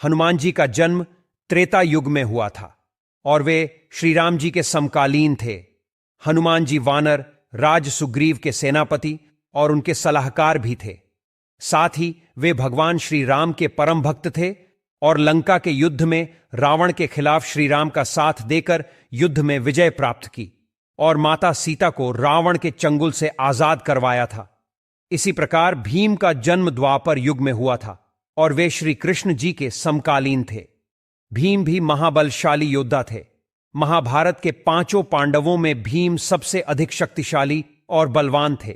हनुमान जी का जन्म त्रेता युग में हुआ था और वे श्री राम जी के समकालीन थे। हनुमान जी वानर राज सुग्रीव के सेनापति और उनके सलाहकार भी थे। साथ ही वे भगवान श्री राम के परम भक्त थे और लंका के युद्ध में रावण के खिलाफ श्री राम का साथ देकर युद्ध में विजय प्राप्त की और माता सीता को रावण के चंगुल से आजाद करवाया था। इसी प्रकार भीम का जन्म द्वापर युग में हुआ था और वे श्री कृष्ण जी के समकालीन थे। भीम भी महाबलशाली योद्धा थे। महाभारत के 5 पांडवों में भीम सबसे अधिक शक्तिशाली और बलवान थे।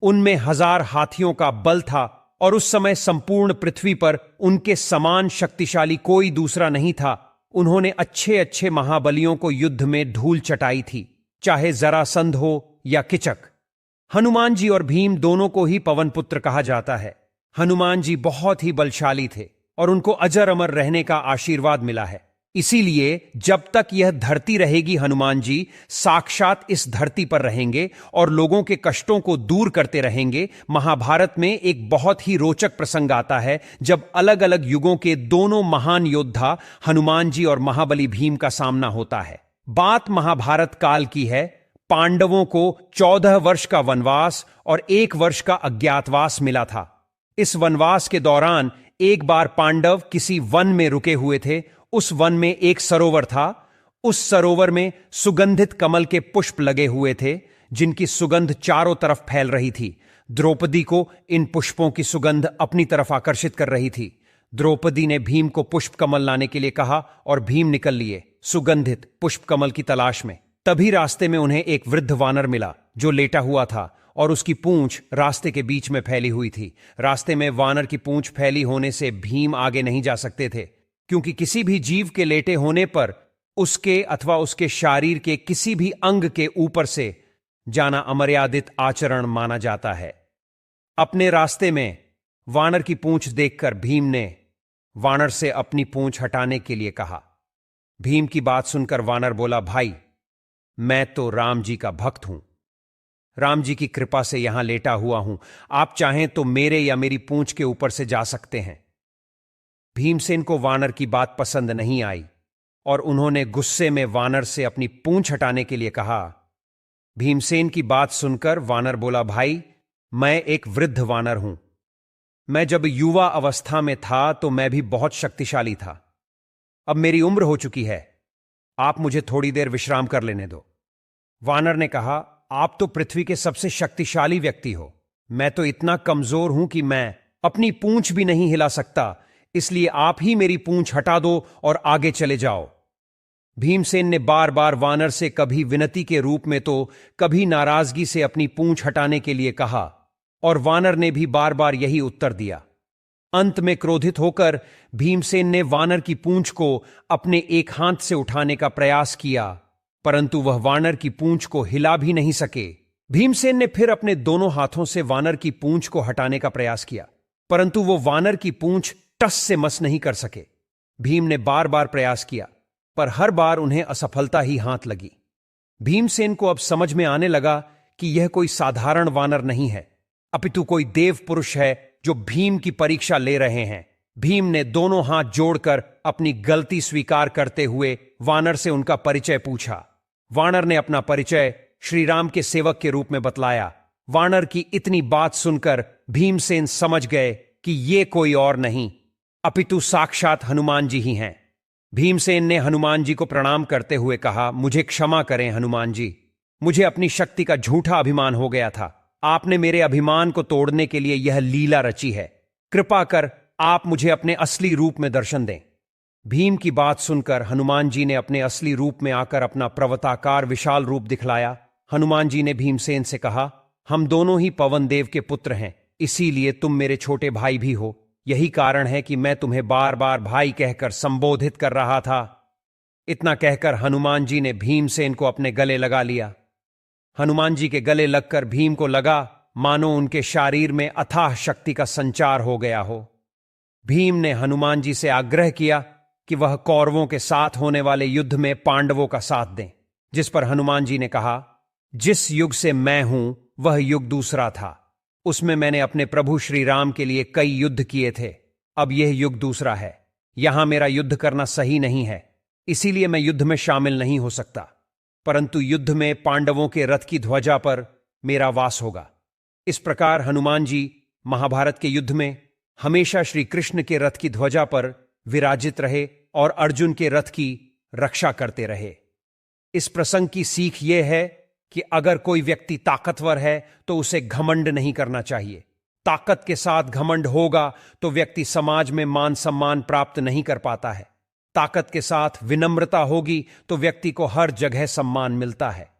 उनमें 1000 हाथियों का बल था और उस समय संपूर्ण पृथ्वी पर उनके समान शक्तिशाली कोई दूसरा नहीं था। उन्होंने अच्छे अच्छे महाबलियों को युद्ध में धूल चटाई थी, चाहे जरासंध हो या किचक। हनुमान जी और भीम दोनों को ही पवन पुत्र कहा जाता है। हनुमान जी बहुत ही बलशाली थे और उनको अजर अमर रहने का आशीर्वाद मिला है। इसीलिए जब तक यह धरती रहेगी, हनुमान जी साक्षात इस धरती पर रहेंगे और लोगों के कष्टों को दूर करते रहेंगे। महाभारत में एक बहुत ही रोचक प्रसंग आता है जब अलग अलग युगों के दोनों महान योद्धा हनुमान जी और महाबली भीम का सामना होता है। बात महाभारत काल की है। पांडवों को 14 वर्ष का वनवास और 1 वर्ष का अज्ञातवास मिला था। इस वनवास के दौरान एक बार पांडव किसी वन में रुके हुए थे। उस वन में एक सरोवर था। उस सरोवर में सुगंधित कमल के पुष्प लगे हुए थे जिनकी सुगंध चारों तरफ फैल रही थी। द्रौपदी को इन पुष्पों की सुगंध अपनी तरफ आकर्षित कर रही थी। द्रौपदी ने भीम को पुष्प कमल लाने के लिए कहा और भीम निकल लिए सुगंधित पुष्प कमल की तलाश में। तभी रास्ते में उन्हें एक वृद्ध वानर मिला जो लेटा हुआ था और उसकी पूंछ रास्ते के बीच में फैली हुई थी। रास्ते में वानर की पूंछ फैली होने से भीम आगे नहीं जा सकते थे, क्योंकि किसी भी जीव के लेटे होने पर उसके अथवा उसके शरीर के किसी भी अंग के ऊपर से जाना अमर्यादित आचरण माना जाता है। अपने रास्ते में वानर की पूंछ देखकर भीम ने वानर से अपनी पूंछ हटाने के लिए कहा। भीम की बात सुनकर वानर बोला, भाई, मैं तो राम जी का भक्त हूं, राम जी की कृपा से यहां लेटा हुआ हूं। आप चाहें तो मेरे या मेरी पूंछ के ऊपर से जा सकते हैं। भीमसेन को वानर की बात पसंद नहीं आई और उन्होंने गुस्से में वानर से अपनी पूंछ हटाने के लिए कहा। भीमसेन की बात सुनकर वानर बोला, भाई, मैं एक वृद्ध वानर हूं। मैं जब युवा अवस्था में था तो मैं भी बहुत शक्तिशाली था। अब मेरी उम्र हो चुकी है, आप मुझे थोड़ी देर विश्राम कर लेने दो। वानर ने कहा, आप तो पृथ्वी के सबसे शक्तिशाली व्यक्ति हो। मैं तो इतना कमजोर हूं कि मैं अपनी पूंछ भी नहीं हिला सकता, इसलिए आप ही मेरी पूंछ हटा दो और आगे चले जाओ। भीमसेन ने बार बार वानर से कभी विनती के रूप में तो कभी नाराजगी से अपनी पूंछ हटाने के लिए कहा और वानर ने भी बार बार यही उत्तर दिया। अंत में क्रोधित होकर भीमसेन ने वानर की पूंछ को अपने एक हाथ से उठाने का प्रयास किया, परंतु वह वानर की पूंछ को हिला भी नहीं सके। भीमसेन ने फिर अपने दोनों हाथों से वानर की पूंछ को हटाने का प्रयास किया, परंतु वो वानर की पूंछ टस से मस नहीं कर सके। भीम ने बार बार प्रयास किया, पर हर बार उन्हें असफलता ही हाथ लगी। भीमसेन को अब समझ में आने लगा कि यह कोई साधारण वानर नहीं है, अपितु कोई देव पुरुष है जो भीम की परीक्षा ले रहे हैं। भीम ने दोनों हाथ जोड़कर अपनी गलती स्वीकार करते हुए वानर से उनका परिचय पूछा। वानर ने अपना परिचय श्री राम के सेवक के रूप में बतलाया। वानर की इतनी बात सुनकर भीमसेन समझ गए कि ये कोई और नहीं अपितु साक्षात हनुमान जी ही हैं। भीमसेन ने हनुमान जी को प्रणाम करते हुए कहा, मुझे क्षमा करें हनुमान जी, मुझे अपनी शक्ति का झूठा अभिमान हो गया था। आपने मेरे अभिमान को तोड़ने के लिए यह लीला रची है। कृपा कर आप मुझे अपने असली रूप में दर्शन दें। भीम की बात सुनकर हनुमान जी ने अपने असली रूप में आकर अपना पर्वताकार विशाल रूप दिखलाया। हनुमान जी ने भीमसेन से कहा, हम दोनों ही पवन देव के पुत्र हैं, इसीलिए तुम मेरे छोटे भाई भी हो। यही कारण है कि मैं तुम्हें बार बार भाई कहकर संबोधित कर रहा था। इतना कहकर हनुमान जी ने भीमसेन को अपने गले लगा लिया। हनुमान जी के गले लगकर भीम को लगा मानो उनके शरीर में अथाह शक्ति का संचार हो गया हो। भीम ने हनुमान जी से आग्रह किया कि वह कौरवों के साथ होने वाले युद्ध में पांडवों का साथ दें, जिस पर हनुमान जी ने कहा, जिस युग से मैं हूं वह युग दूसरा था। उसमें मैंने अपने प्रभु श्री राम के लिए कई युद्ध किए थे। अब यह युग दूसरा है। यहां मेरा युद्ध करना सही नहीं है, इसीलिए मैं युद्ध में शामिल नहीं हो सकता। परंतु युद्ध में पांडवों के रथ की ध्वजा पर मेरा वास होगा। इस प्रकार हनुमान जी महाभारत के युद्ध में हमेशा श्री कृष्ण के रथ की ध्वजा पर विराजित रहे और अर्जुन के रथ की रक्षा करते रहे। इस प्रसंग की सीख यह है कि अगर कोई व्यक्ति ताकतवर है तो उसे घमंड नहीं करना चाहिए। ताकत के साथ घमंड होगा तो व्यक्ति समाज में मान सम्मान प्राप्त नहीं कर पाता है। ताकत के साथ विनम्रता होगी तो व्यक्ति को हर जगह सम्मान मिलता है।